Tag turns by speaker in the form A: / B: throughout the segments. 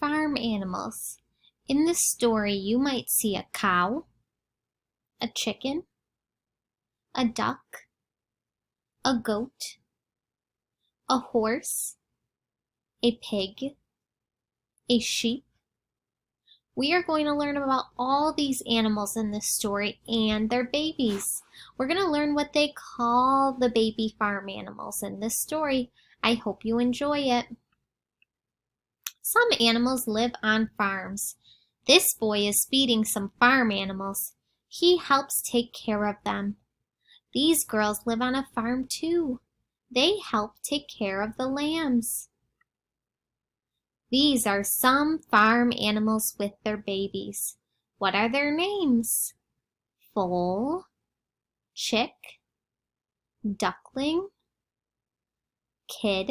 A: farm animals. In this story, you might see a cow, a chicken, a duck, a goat, a horse, a pig, a sheep. We are going to learn about all these animals in this story and their babies. We're going to learn what they call the baby farm animals in this story. I hope you enjoy it. Some animals live on farms. This boy is feeding some farm animals. He helps take care of them. These girls live on a farm too. They help take care of the lambs. These are some farm animals with their babies. What are their names? Foal, chick, duckling, kid,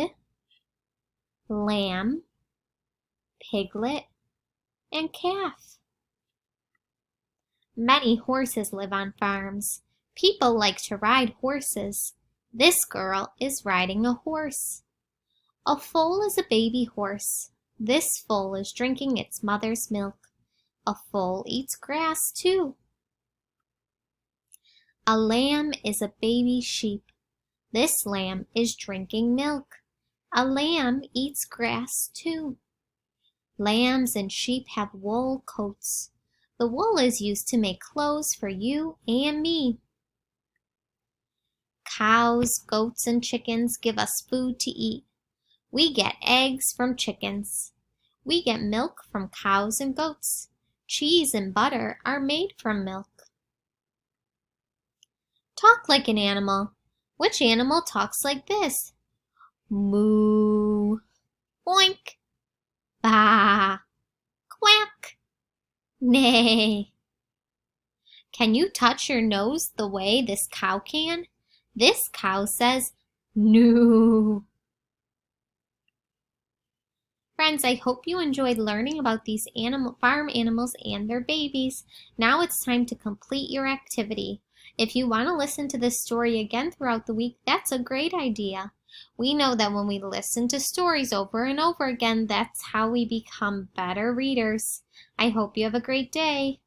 A: lamb, piglet, and calf. Many horses live on farms. People like to ride horses. This girl is riding a horse. A foal is a baby horse. This foal is drinking its mother's milk. A foal eats grass too. A lamb is a baby sheep. This lamb is drinking milk. A lamb eats grass too. Lambs and sheep have wool coats. The wool is used to make clothes for you and me. Cows, goats, and chickens give us food to eat. We get eggs from chickens. We get milk from cows and goats. Cheese and butter are made from milk. Talk like an animal. Which animal talks like this? Moo. Boink. Baa. Quack. Neigh. Can you touch your nose the way this cow can? This cow says, "Moo." Friends, I hope you enjoyed learning about these farm animals and their babies. Now it's time to complete your activity. If you want to listen to this story again throughout the week, that's a great idea. We know that when we listen to stories over and over again, that's how we become better readers. I hope you have a great day.